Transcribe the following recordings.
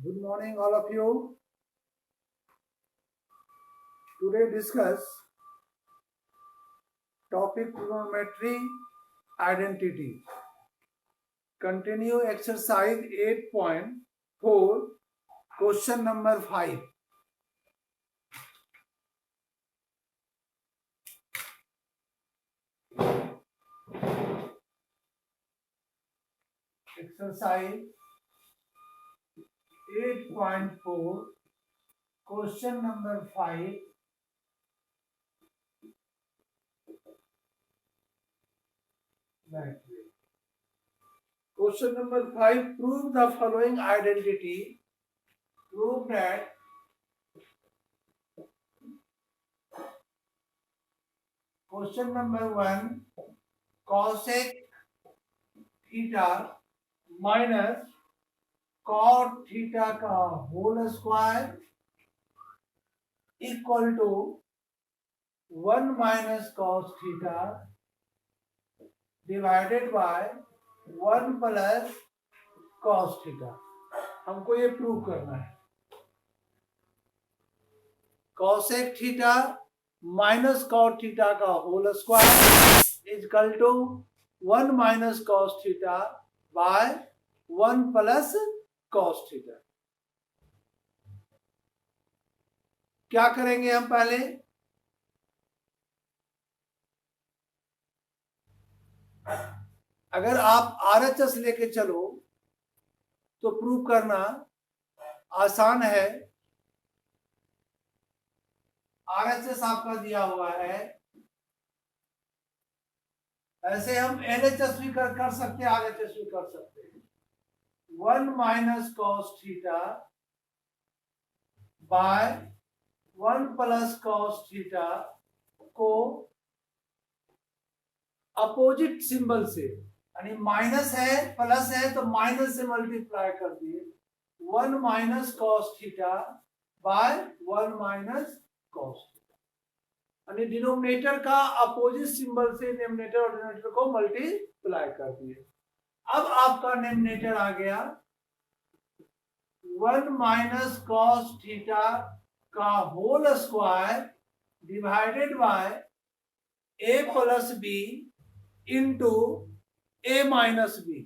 Good morning, all of you. Today discuss topic trigonometry identity. Continue exercise 8.4, question number 5. Exercise 8.4, question number 5. Question number 5. Prove the following identity. Prove that question number 1, cosec theta minus cot theta का whole square equal to 1 minus cos theta divided by 1 plus cos theta. हमको ये prove करना है। Cosec theta minus cot theta का whole square equal to 1 minus cos theta by 1 plus cos theta. क्या करेंगे हम पहले? अगर आप आरएचएस लेके चलो तो प्रूव करना आसान है। आरएचएस आपका दिया हुआ है, ऐसे हम एलएचएस भी कर सकते हैं, आरएचएस भी कर सकते हैं। 1 minus cos theta by 1 plus cos theta को अपोजिट सिंबल से, यानी माइनस है प्लस है तो माइनस से मल्टीप्लाई कर दिए। 1 minus cos theta by 1 minus cos theta, यानी डिनोमिनेटर का अपोजिट सिंबल से डिनोमिनेटर और डिनोमिनेटर को मल्टीप्लाई कर दिए। अब आपका डिनोमिनेटर आ गया 1 माइनस कॉस थीटा का whole square divided by a plus B into a minus B,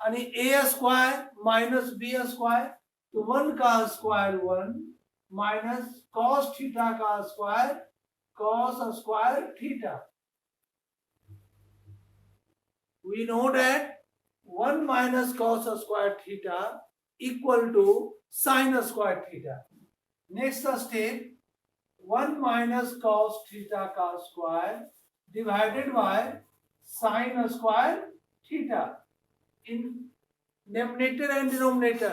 यानी a square minus B square, तो 1 का स्क्वायर 1 माइनस कॉस थीटा का square cos square theta. We know that 1 minus cos square theta equal to sin square theta. Next step, 1 minus cos theta का square divided by sin square theta. In numerator and denominator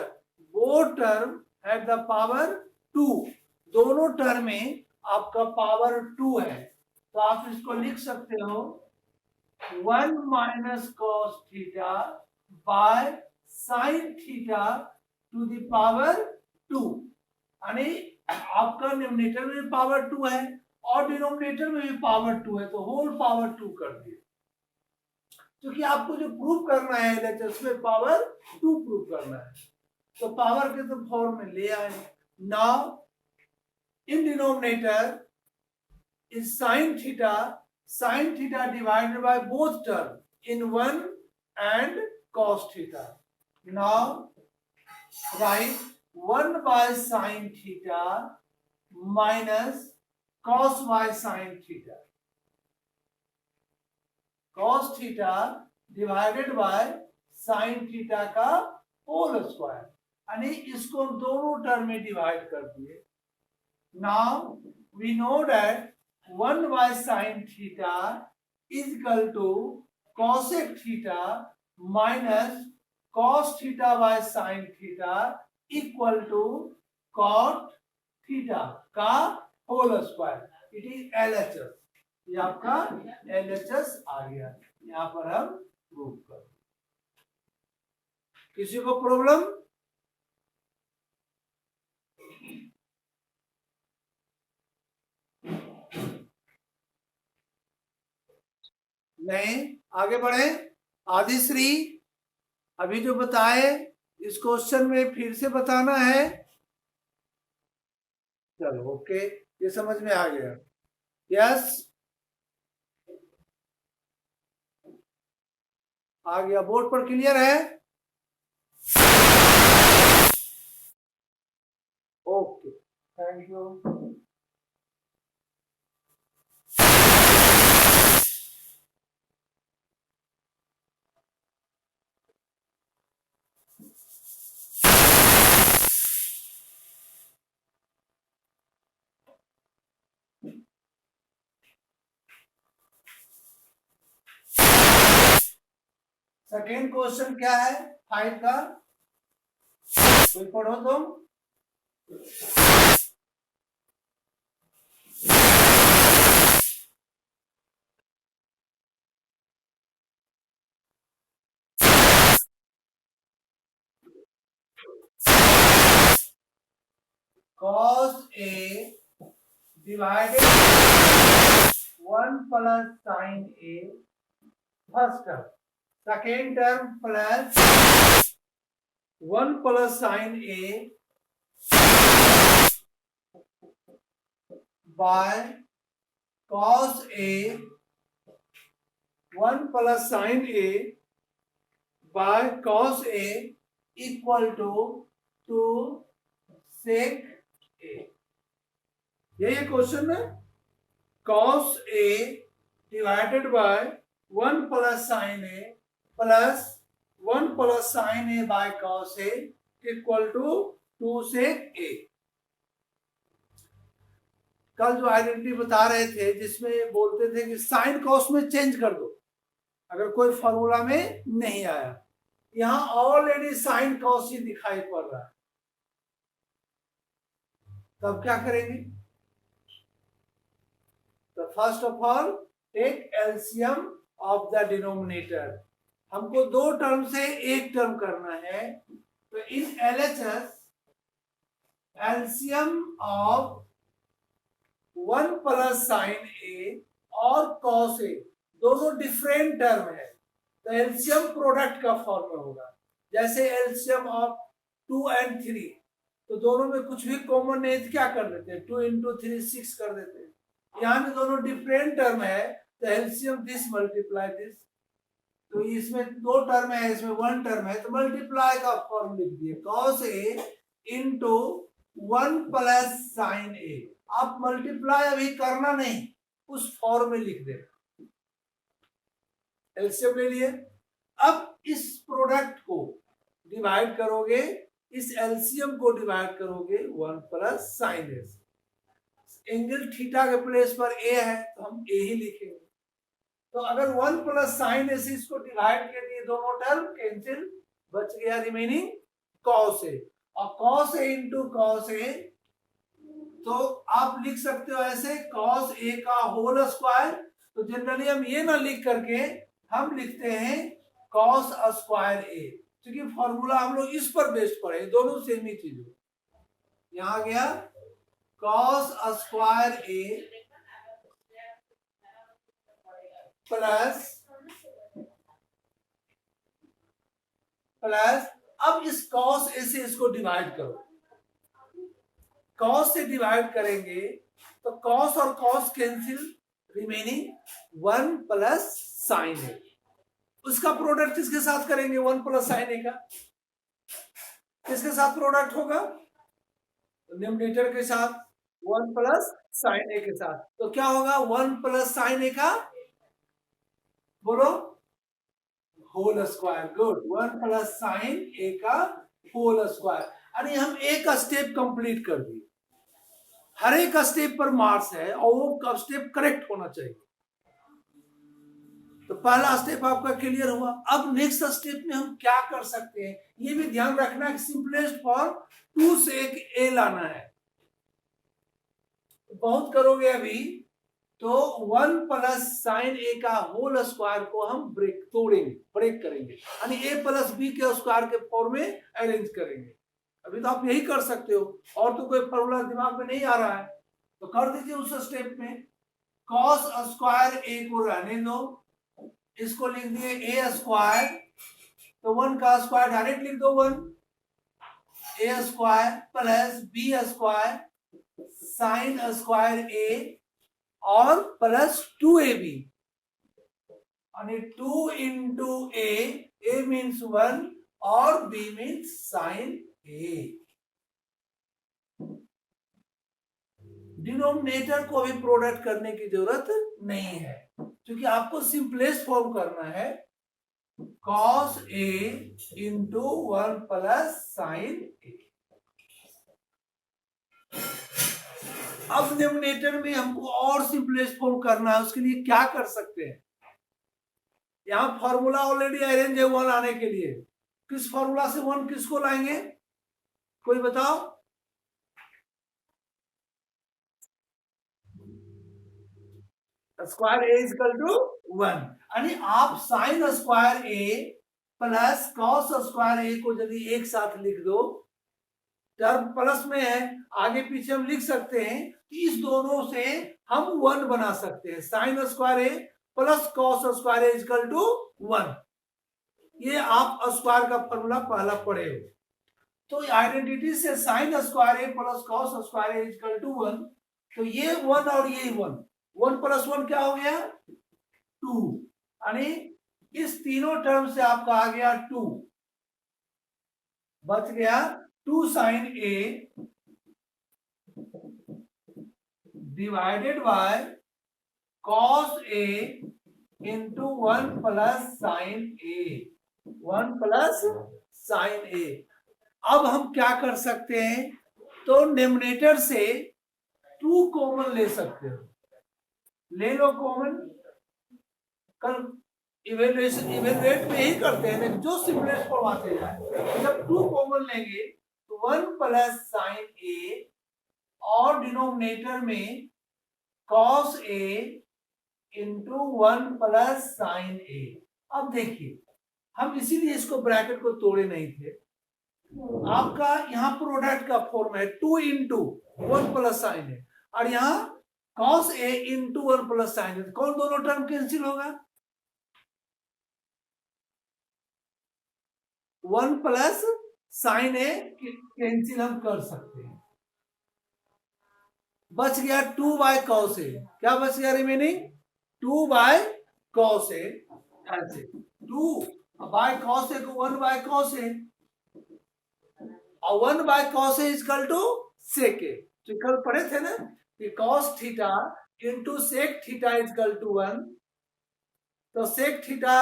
both term have the power 2. दोनों term में आपका power 2 है, तो आप इसको लिख सकते हो 1 minus cos theta by sin theta to the power 2, यानी आपका न्यूमरेटर में भी पावर 2 है और डिनोमिनेटर में भी पावर 2 है, तो होल पावर 2 कर दिए। क्योंकि आपको जो प्रूव करना है एलएचएस में पावर 2 प्रूव करना है, तो पावर के तो फॉर्म में ले आए। Now in denominator is sin theta divided by both term in 1 and cos theta. Now write 1 by sin theta minus cos by sin theta. Cos theta divided by sin theta का whole square, यानी इसको दोनों term में divide कर दिए। Now we know that 1 by sin theta is equal to cosec theta minus cos theta by sin theta equal to cot theta का whole square. It is LHS. ये आपका LHS आ गया, यहां पर हम प्रूव कर। किसी को प्रॉब्लम? नहीं, आगे बढ़े। आदिश्री अभी जो बताए इस क्वेश्चन में फिर से बताना है। चलो ओके, ये समझ में आ गया। यस, आ गया, बोर्ड पर क्लियर है। Okay, thank you. Second question क्या है 5 का, कोई पढ़ो तुम। cos A divided 1 plus sin A, first term, second term plus 1 plus sin A by cos A, 1 plus sin A by cos A equal to 2 sec A। यही question है। cos A divided by 1 plus sin A plus 1 plus sin A by cos A equal to 2 sec A। कल जो identity बता रहे थे जिसमें बोलते थे कि साइन कॉस में चेंज कर दो अगर कोई फॉर्मूला में नहीं आया, यहां ऑलरेडी साइन कॉस ही दिखाई पड़ रहा है, तब क्या करेंगे? तो first of all take LCM of the denominator. हमको दो टर्म से एक टर्म करना है, तो in LHS LCM of 1 plus sine A और कॉस ए दोनों डिफरेंट टर्म है, तो एलसीएम प्रोडक्ट का फॉर्म में होगा। जैसे एलसीएम ऑफ 2 and 3, तो दोनों में कुछ भी कॉमन नहीं तो क्या कर देते हैं, 2 into 3 6 कर देते हैं। यहाँ में दोनों डिफरेंट टर्म है, तो एलसीएम दिस मल्टीप्लाई दिस, तो इसमें दो टर्म है, इसमें वन टर्म है, तो मल्टीप्लाई का फॉर्म लिख दिए, cos A into 1 plus sine A. आप मल्टीप्लाई अभी करना नहीं, उस फॉर्म में लिख देना। एलसीएम ले लिए, अब इस प्रोडक्ट को डिवाइड करोगे, इस एलसीएम को डिवाइड करोगे 1 प्लस साइन ए से। एंगल थीटा के प्लेस पर ए है तो हम ए ही लिखेंगे। तो अगर 1 प्लस साइन ए से इसको डिवाइड कर दिए, दोनों टर्म कैंसिल, बच गया रिमेनिंग कॉस ए, और cos A into cos A, तो आप लिख सकते हो ऐसे cos A का होल स्क्वायर। तो जनरली हम ये ना लिख करके हम लिखते हैं cos स्क्वायर A, क्योंकि फॉर्मूला हम लोग इस पर बेस्ड पढ़े, दोनों सेम ही चीज हो। यहां गया cos स्क्वायर A प्लस अब इस cos A से इसको डिवाइड करो, cos से डिवाइड करेंगे तो cos और cos cancel, remaining 1 plus sine A. उसका प्रोडक्ट किसके साथ करेंगे? 1 प्लस साइन ए का किसके साथ प्रोडक्ट होगा? न्यूमरेटर के साथ, 1 प्लस साइन ए के साथ। तो क्या होगा 1 प्लस साइन ए का, बोलो, whole square. Good, 1 plus sine A का होल स्क्वायर। यानी हम एक स्टेप कंप्लीट कर दिए, हर एक स्टेप पर मार्क्स है और वो स्टेप करेक्ट होना चाहिए। तो पहला स्टेप आपका क्लियर हुआ। अब नेक्स्ट स्टेप में हम क्या कर सकते हैं, ये भी ध्यान रखना है, सिंपलेस्ट फॉर्म 2 से एक ए लाना है। बहुत करोगे अभी तो 1 प्लस साइन ए का होल स्क्वायर को हम ब्रेक करेंगे, यानी ए प्लस बी के स्क्वायर के फॉर्म में अरेंज करेंगे। अभी तो आप यही कर सकते हो, और तो कोई फॉर्मूला दिमाग में नहीं आ रहा है, तो कर दीजिए उस स्टेप में। cos स्क्वायर ए को रहने दो, इसको लिख दिए ए स्क्वायर, तो 1 का स्क्वायर डायरेक्ट लिख दो 1, A square plus B square sine square A और प्लस 2ab आणि 2 into a means 1 और b means sin a. Denominator को भी प्रोडक्ट करने की जरूरत नहीं है क्योंकि आपको सिंपलेस्ट फॉर्म करना है cos a into 1 plus sin a. अब डिनोमिनेटर में हमको और सिंपलेस्ट फॉर्म करना है, उसके लिए क्या कर सकते हैं? यहां फॉर्मूला ऑलरेडी अरेंज है 1 आने के लिए. किस फॉर्मूला से 1 किसको लाएंगे? कोई बताओ. स्क्वायर ए इक्वल टू 1 आणि आप sign square A plus cos square ए को यदि एक साथ लिख दो, टर्म प्लस में है, आगे पीछे हम लिख सकते हैं. इस दोनों से हम 1 बना सकते हैं. Sine square A plus cos square A equal to 1. ये आप स्क्वायर का फॉर्मूला पहला पढ़े हो. तो आइडेंटिटी से sine square A plus cos square A equal to 1. तो ये 1 और ये 1, 1 प्लस 1 क्या हो गया? 2. यानी इस तीनों टर्म से आपका आ गया 2. बच गया 2 sine A divided by cos A into 1 plus sine A. 1 plus sine A. अब हम क्या कर सकते हैं? तो डिनोमिनेटर से 2 कॉमन ले सकते हो. ले लो कॉमन. कल इवेलुएट में ही करते हैं जो सिंपलेस्ट फॉर्म आते जाए. जब 2 कॉमन लेंगे तो 1 प्लस साइन ए और डिनोमिनेटर में cos A into 1 plus sine A. अब देखिए हम इसीलिए इसको ब्रैकेट को तोड़े नहीं थे. आपका यहां प्रोडक्ट का फॉर्म है 2 इंटू 1 प्लस साइन ए और यहां cos a into 1 plus sine A. कौन दोनों टर्म कैंसिल होगा? 1 प्लस साइन ए कैंसिल हम कर सकते हैं. बच गया 2 बाय कॉस ए. क्या बच गया रिमेनिंग? 2 बाय कॉस ए. ऐसे 2 बाय कॉस ए को 1 बाय कॉस ए और 1 by cos A equal to sec A. तो कल पढ़े थे ना कि cos theta into sec theta equal to 1. तो sec theta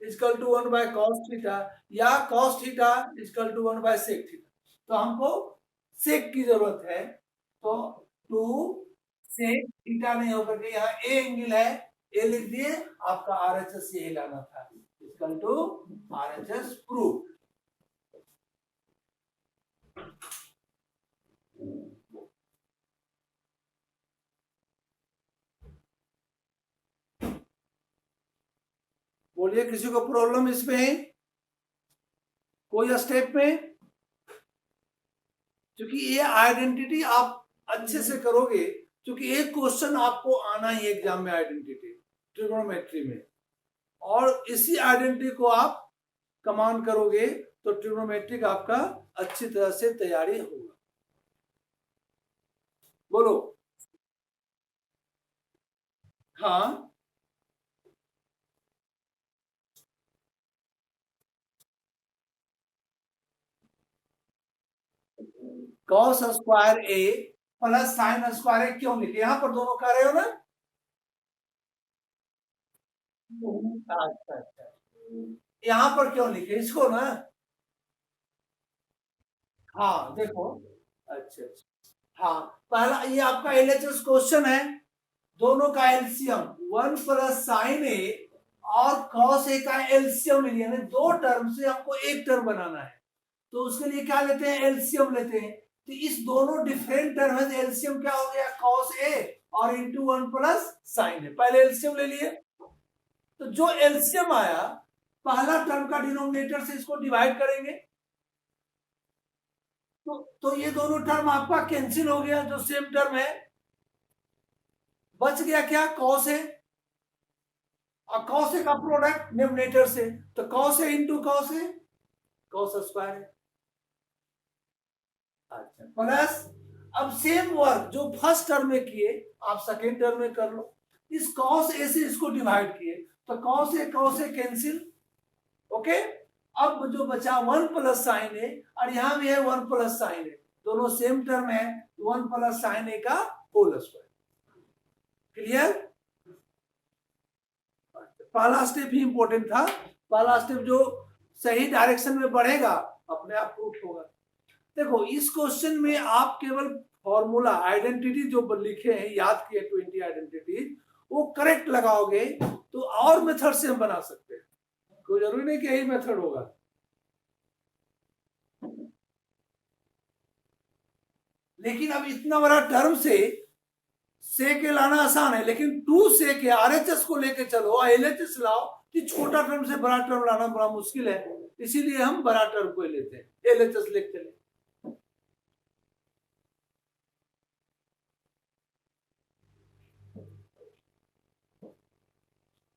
equal to 1 by cos theta या cos theta equal to 1 by sec theta. तो हमको सेक की जरूरत है. तो 2 सेक थीटा नहीं होकर के यहाँ ए एंगल है, ए लिख दिए. आपका आरएचएस यही लाना था. Equal to RHS proof. बोलिए किसी को प्रॉब्लम इसमें कोई स्टेप में? क्योंकि ये आइडेंटिटी आप अच्छे से करोगे, क्योंकि एक क्वेश्चन आपको आना ही एग्जाम में आइडेंटिटी ट्रिग्नोमेट्री में, और इसी आइडेंटिटी को आप कमांड करोगे तो ट्रिग्नोमेट्रिक आपका अच्छी तरह से तैयारी होगा. बोलो. हाँ cos square A plus sign square ए क्यों लिखे? यहां पर दोनों कर रहे हो ना. अच्छा अच्छा. यहां पर क्यों लिखे इसको ना? हाँ देखो. अच्छा अच्छा. हाँ पहला ये आपका एलएचएस क्वेश्चन है. दोनों का एलसीएम 1 प्लस साइन ए और cos ए का एलसीएम लिया. दो टर्म से आपको एक टर्म बनाना है, तो उसके लिए क्या लेते हैं? एलसीएम लेते हैं. तो इस दोनों डिफरेंट टर्म है, एलसीएम क्या हो गया? cos ए और इंटू 1 प्लस साइन ए. पहले एलसीएम ले लिए. तो जो एलसीएम आया पहला टर्म का डिनोमिनेटर से इसको डिवाइड करेंगे तो ये दोनों टर्म आपका कैंसिल हो गया. जो सेम टर्म है बच गया क्या? cos ए और cos ए का प्रोडक्ट डिनोमिनेटर से. तो cos ए इंटू cos ए cos स्क्वायर है. अच्छा, प्लस अब सेम वर्क जो फर्स्ट टर्म में किए आप सेकेंड टर्म में कर लो। इस cos a से इसको डिवाइड किए तो cos a कैंसिल। ओके, अब जो बचा 1 प्लस साइन ए और यहां भी है 1 प्लस साइन ए, दोनों सेम टर्म है, 1 प्लस साइन ए का होल स्क्वायर। क्लियर? पहला स्टेप ही इंपॉर्टेंट था, पहला स्टेप जो सही डायरेक्शन में बढ़ेगा अपने आप प्रूफ होगा। देखो इस क्वेश्चन में आप केवल फॉर्मूला आइडेंटिटी जो लिखे हैं, याद किए 20 आइडेंटिटी, वो करेक्ट लगाओगे तो और मेथड से हम बना सकते हैं, कोई जरूरी नहीं कि यही मेथड होगा। लेकिन अब इतना बड़ा टर्म से के लाना आसान है, लेकिन 2 से के आरएचएस को लेके चलो, एलएचएस लाओ, कि छोटा टर्म से बड़ा टर्म लाना बड़ा मुश्किल है, इसीलिए हम बड़ा टर्म को लेते हैं, एलएचएस लिखते हैं।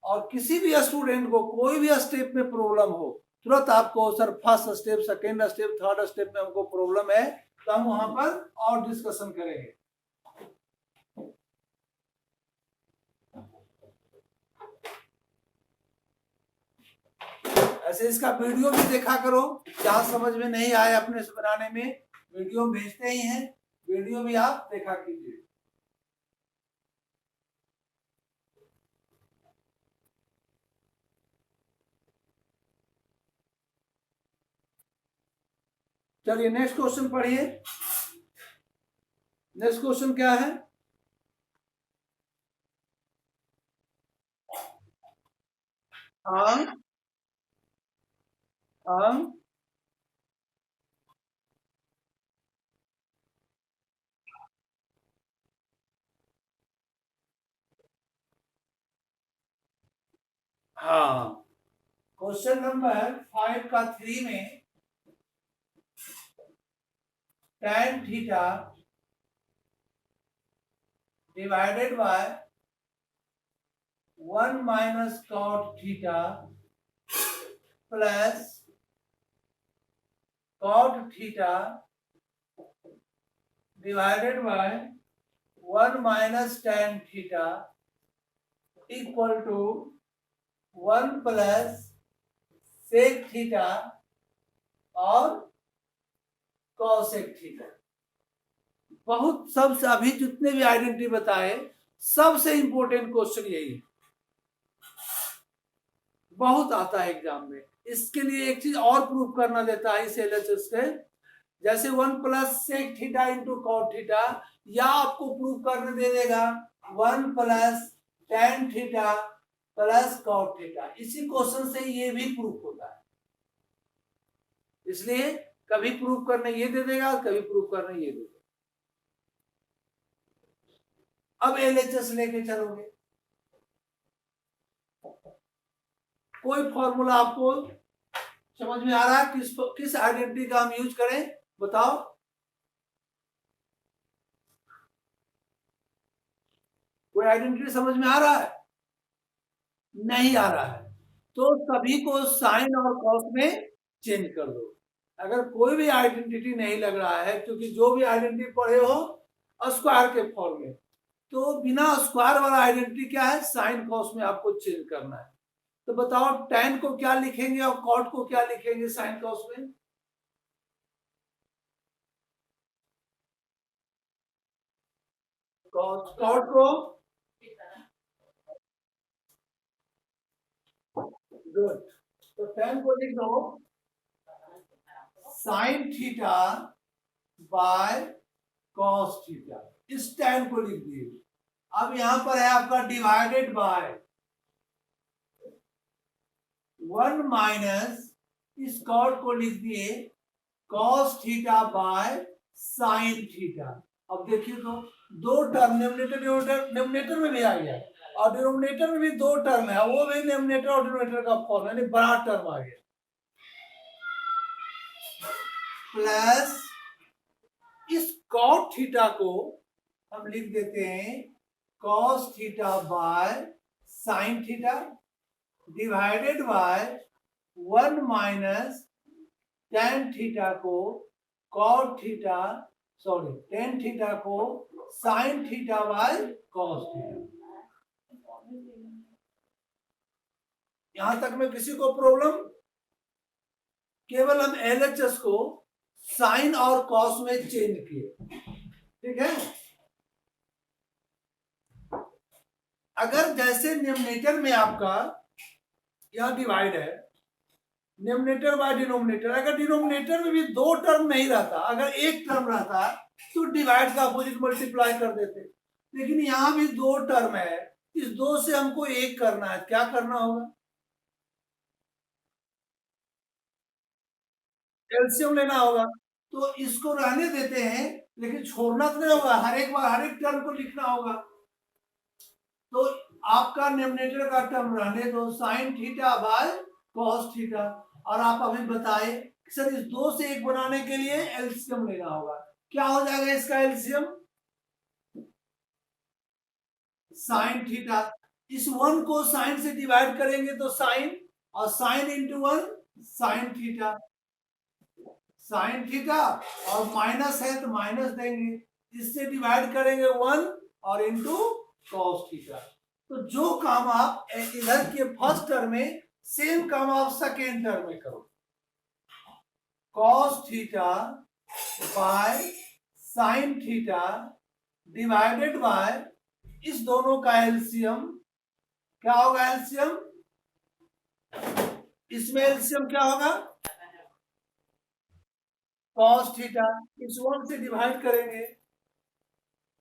और किसी भी स्टूडेंट को कोई भी स्टेप में प्रॉब्लम हो, तुरंत आपको sir first step, second step, third step में हमको प्रॉब्लम है, तो हम वहां पर और डिस्कशन करेंगे। ऐसे इसका वीडियो भी देखा करो, जहां समझ में नहीं आए अपने से बनाने में, वीडियो भेजते ही हैं, वीडियो भी आप देखा कीजिए। चलिए नेक्स्ट क्वेश्चन पढ़िए। नेक्स्ट क्वेश्चन क्या है? हाँ, क्वेश्चन नंबर 5 का 3 में tan theta divided by 1 minus cot theta plus cot theta divided by 1 minus tan theta equal to 1 plus sec theta और cosec थीटा। बहुत सबसे अभी जितने भी आइडेंटिटी बताए, सबसे इंपॉर्टेंट क्वेश्चन यही है, बहुत आता है एग्जाम में। इसके लिए एक चीज और प्रूव करना देता है इस एलएचएस से, जैसे 1 plus sec theta into cot theta, या आपको प्रूव करने दे देगा 1 plus tan theta plus cot theta. इसी क्वेश्चन से ये भी प्रूफ होता है, इसलिए कभी प्रूफ करने ये दे देगा, कभी प्रूफ करने ये दे देगा। अब एलएचएस लेके चलोगे, कोई फॉर्मूला आपको समझ में आ रहा है? किस आइडेंटिटी का हम यूज करें, बताओ। कोई आइडेंटिटी समझ में आ रहा है? नहीं आ रहा है तो सभी को साइन और कॉस में चेंज कर दो। अगर कोई भी आइडेंटिटी नहीं लग रहा है, क्योंकि जो भी आइडेंटिटी पढ़े हो स्क्वायर के फॉर्म में, तो बिना स्क्वायर वाला आइडेंटिटी क्या है, साइन कॉस में आपको चेंज करना है। तो बताओ tan को क्या लिखेंगे और cot को क्या लिखेंगे साइन कॉस में? cot को गुड, तो tan को लिख दो sign theta by cos theta, इस tan को लिख दिए। अब यहां पर है आपका डिवाइडेड बाय 1 माइनस इस cot को लिख दिए cos theta by sine theta. अब देखिए तो दो टर्म डिनोमिनेटर में भी आ गया, और डिनोमिनेटर में भी दो टर्म है, वो भी डिनोमिनेटर और डिनोमिनेटर का फॉर्म, यानी बड़ा टर्म आ गया, प्लस इस cot थीटा को हम लिख देते हैं cos theta by sine theta divided by 1 minus tan theta को cot theta sorry tan theta को sine theta by cos theta. यहां तक में किसी को प्रॉब्लम? केवल हम एलएचएस को साइन और कॉस में चेंज किए, ठीक है। अगर जैसे न्यूमरेटर में आपका यह डिवाइड है, न्यूमरेटर बाय डिनोमिनेटर, अगर डिनोमिनेटर में भी दो टर्म नहीं रहता, अगर एक टर्म रहता तो डिवाइड का अपोजिट मल्टीप्लाई कर देते, लेकिन यहां भी दो टर्म है, इस दो से हमको एक करना है, क्या करना होगा? एलसीएम लेना होगा। तो इसको रहने देते हैं, लेकिन छोड़ना तो नहीं होगा, हर एक बार हर एक टर्म को लिखना होगा। तो आपका न्यूमरेटर का टर्म रहने दो sign theta by cos theta, और आप अभी बताए सर इस दो से एक बनाने के लिए एलसीएम लेना होगा। क्या हो जाएगा इसका एलसीएम? साइन थीटा, इस वन को साइन से डिवाइड करेंगे तो साइन, और sine into one sine theta, sine theta, और माइनस है तो माइनस देंगे, इससे डिवाइड करेंगे वन और इंटू कॉस थीटा। तो जो काम आप इधर के फर्स्ट टर्म में, सेम काम आप सेकेंड टर्म में करो। Cos theta by sine theta divided bye इस दोनों का एलसीएम, क्या होगा एलसीएम? इसमें एलसीएम क्या होगा? कॉस थीटा, इस वन से डिवाइड करेंगे,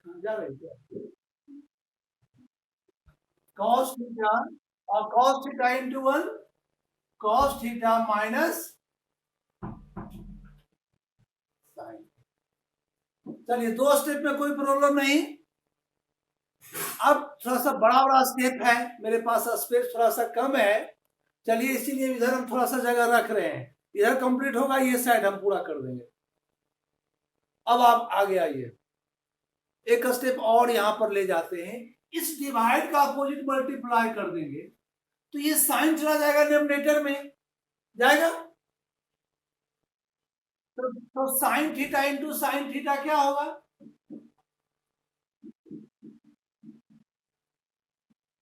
जा रही क्या? कॉस थीटा और cos theta into one, cos theta minus sine. चलिए दो स्टेप में कोई प्रॉब्लम नहीं। अब थोड़ा सा बड़ा बड़ा स्टेप है, मेरे पास स्पेस थोड़ा सा कम है, चलिए इसीलिए इधर हम थोड़ा सा जगह रख रहे हैं, इधर कंप्लीट होगा, ये साइड हम पूरा कर देंगे। अब आप आगे आइए, एक स्टेप और यहां पर ले जाते हैं, इस डिवाइड का अपोजिट मल्टीप्लाई कर देंगे तो ये साइन चला जाएगा न्यूमरेटर में, जाएगा। तो sign theta into sine theta क्या होगा?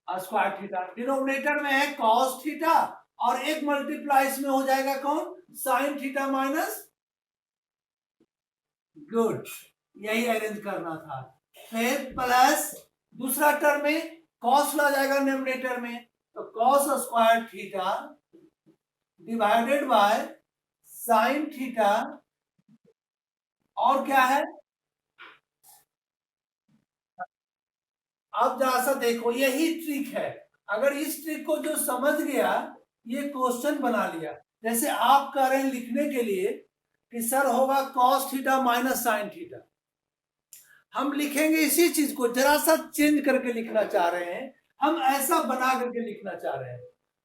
स्क्वायर थीटा, डिनोमिनेटर में है कॉस थीटा, और एक मल्टीप्लाई इसमें हो जाएगा कौन? साइन थीटा माइनस, गुड, यही अरेंज करना था। फिर प्लस दूसरा टर्म में कॉस ला जाएगा न्यूमरेटर में, तो cos square theta divided by sine theta, और क्या है? अब जरा सा देखो, यही ट्रिक है, अगर इस ट्रिक को जो समझ गया ये क्वेश्चन बना लिया। जैसे आप कह रहे हैं लिखने के लिए कि सर होगा cos theta minus sine theta, हम लिखेंगे इसी चीज को जरा सा चेंज करके लिखना चाह रहे हैं, हम ऐसा बना करके लिखना चाह रहे हैं।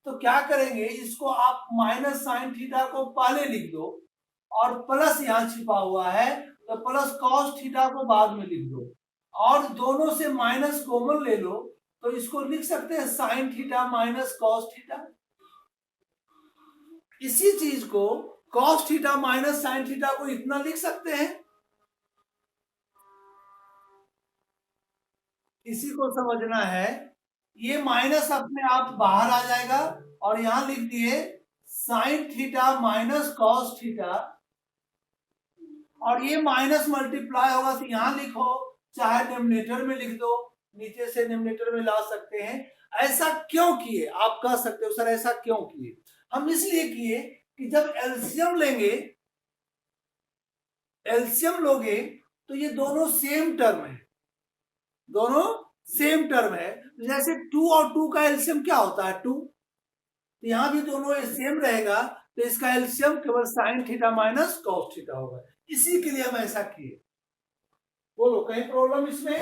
तो क्या करेंगे, इसको आप माइनस साइन थीटा को पहले लिख दो, और प्लस यहां छिपा हुआ है तो प्लस कॉस थीटा को बाद में लिख दो, और दोनों से माइनस कॉमन ले लो, तो इसको लिख सकते हैं sign theta minus cos theta. इसी चीज को cos theta minus sine theta को इतना लिख सकते हैं, इसी को समझना है। ये माइनस अपने आप बाहर आ जाएगा, और यहां लिख दिए sine theta minus cos theta, और ये माइनस मल्टीप्लाई होगा तो यहां लिखो, चाहे डिनोमिनेटर में लिख दो, नीचे से डिनोमिनेटर में ला सकते हैं। ऐसा क्यों किए आप कह सकते हो सर, ऐसा क्यों किए? हम इसलिए किए कि जब एलसीएम लेंगे, एलसीएम लोगे तो ये दोनों सेम टर्म है, दोनों सेम टर्म है। जैसे 2 और 2 का एलसीएम क्या होता है? 2, तो यहां भी दोनों सेम रहेगा, तो इसका एलसीएम केवल sign theta minus cos theta होगा, इसी के लिए हम ऐसा किए। बोलो कहीं प्रॉब्लम इसमें?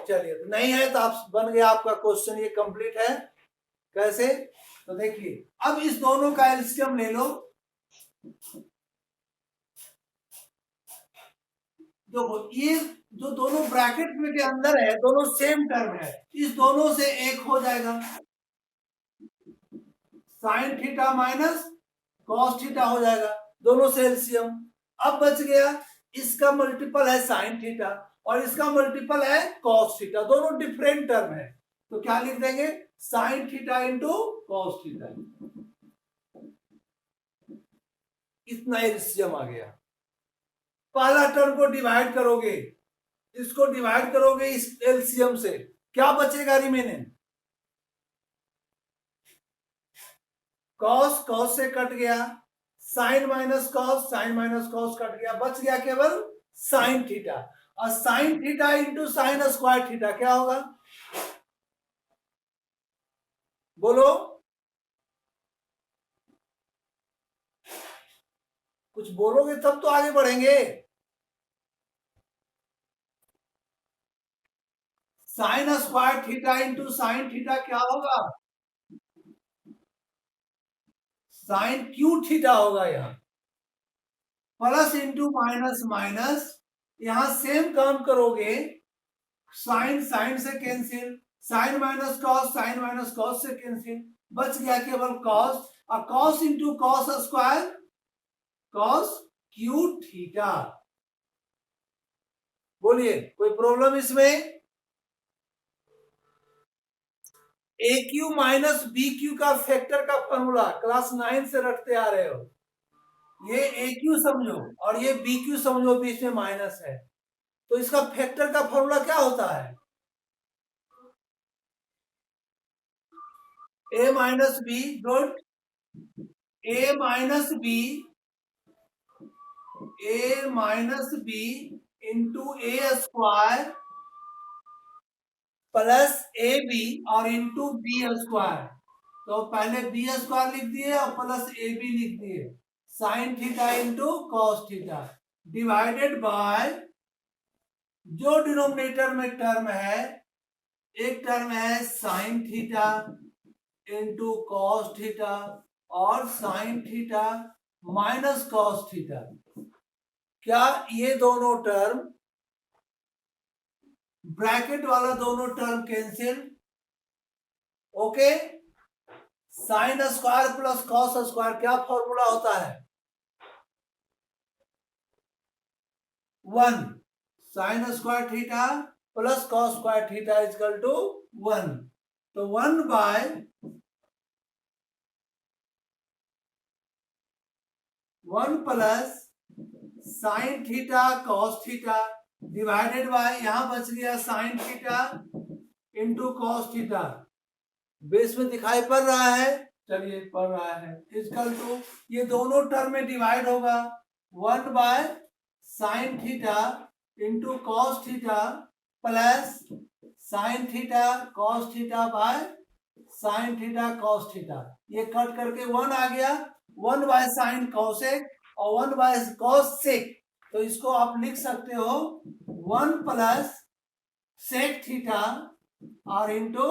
चलिए नहीं है तो आप बन गया आपका क्वेश्चन, ये कंप्लीट है। कैसे? तो देखिए अब इस दोनों का एलसीएम ले लो, देखो ये जो दोनों ब्रैकेट में के अंदर है दोनों सेम टर्म है, इस दोनों से एक हो जाएगा, sign theta minus cos theta हो जाएगा, दोनों से एलसीएम, अब बच गया, इसका मल्टीपल है साइन थीटा और इसका मल्टीपल है कॉस थीटा, दोनों डिफरेंट टर्म है, तो क्या लिख देंगे, sign theta into cos theta. इतना एलसीएम आ गया। पहला टर्म को डिवाइड करोगे, इसको डिवाइड करोगे इस एलसीएम से, क्या बचेगा रिमेनिंग, कॉस कॉस से कट गया, साइन माइनस कॉस कट गया, बच गया केवल साइन थीटा, और sine theta into sine square theta क्या होगा, बोलो, कुछ बोलोगे तब तो आगे बढ़ेंगे। Sign square theta into sine theta क्या होगा, साइन क्यू थीटा होगा यहाँ, प्लस इंटू माइनस माइनस, यहां सेम काम करोगे, साइन साइन से कैंसिल, साइन माइनस कॉस से कैंसिल, बच गया केवल कॉस, और cos into cos square cos Q theta. बोलिए कोई प्रॉब्लम इसमें, ए क्यू माइनस बी क्यू का फैक्टर का फॉर्मूला क्लास 9 से रखते आ रहे हो, ये ए क्यू समझो और ये बी क्यू समझो, बीच में माइनस है, तो इसका फैक्टर का फॉर्मूला क्या होता है, A minus B dot A minus B into A square plus A B और इंटू बी स्क्वायर, तो पहले बी स्क्वायर लिख दिए और प्लस ए बी लिख दिए, sine theta into cos theta divided by, जो डिनोमिनेटर में टर्म है, एक टर्म है sine theta into cos theta और sine theta minus cos theta, क्या ये दोनों टर्म, ब्रैकेट वाला दोनों term cancel, okay, sine square plus cos square क्या फॉर्मूला होता है, 1, sine square theta plus cos square theta equal to 1, तो 1 by 1 plus sine theta cos theta divided bye, यहां बच गया sign theta into cos theta, base में दिखाई पड़ रहा है, चलिए पड़ रहा है, इजकल टू, ये दोनों टर्म में डिवाइड होगा, 1 bye sine theta into cos theta plus sine theta cos theta by sine theta cos theta, ये कट करके 1 आ गया, 1 बाय साइन कॉसेक और 1 बाय कॉस सेक, तो इसको आप लिख सकते हो 1 प्लस सेक थीटा और into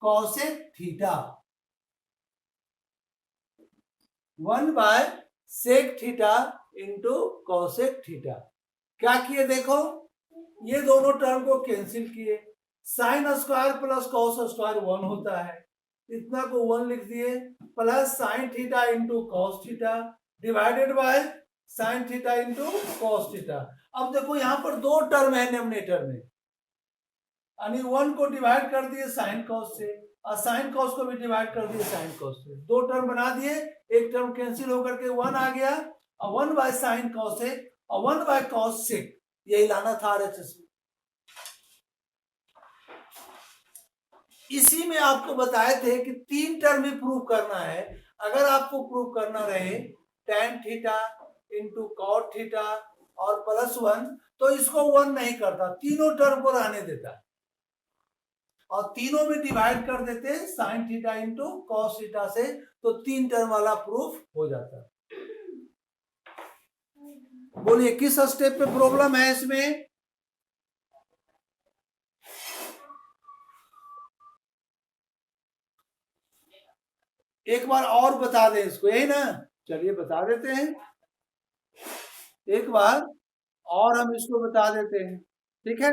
cosec theta, 1 by sec theta into cosec theta, क्या किए देखो, ये दोनों टर्म को कैंसिल किए, sine square plus cos square 1 होता है, इतना को 1 लिख दिए, plus sine theta into cos theta divided by sine theta into cos theta. अब देखो यहां पर दो टर्म है डिनोमिनेटर में, यानी 1 को डिवाइड कर दिए साइन कॉस से और साइन कॉस को भी डिवाइड कर दिए साइन कॉस से, दो टर्म बना दिए, एक टर्म कैंसिल होकर के 1 आ गया, और 1 बाय साइन कॉस से और 1 बाय कॉस से, यही लाना था आरएचएस में। इसी में आपको बताए थे कि 3 टर्म भी प्रूव करना है, अगर आपको प्रूव करना रहे tan theta into cot theta और प्लस 1, तो इसको 1 नहीं करता, तीनों टर्म को रहने देता और तीनों में डिवाइड कर देते sign theta into cos theta से, तो 3 टर्म वाला प्रूफ हो जाता। बोलिए किस स्टेप पे प्रॉब्लम है इसमें, एक बार और बता दें इसको, यही ना, चलिए बता देते हैं, एक बार और हम इसको बता देते हैं, ठीक है।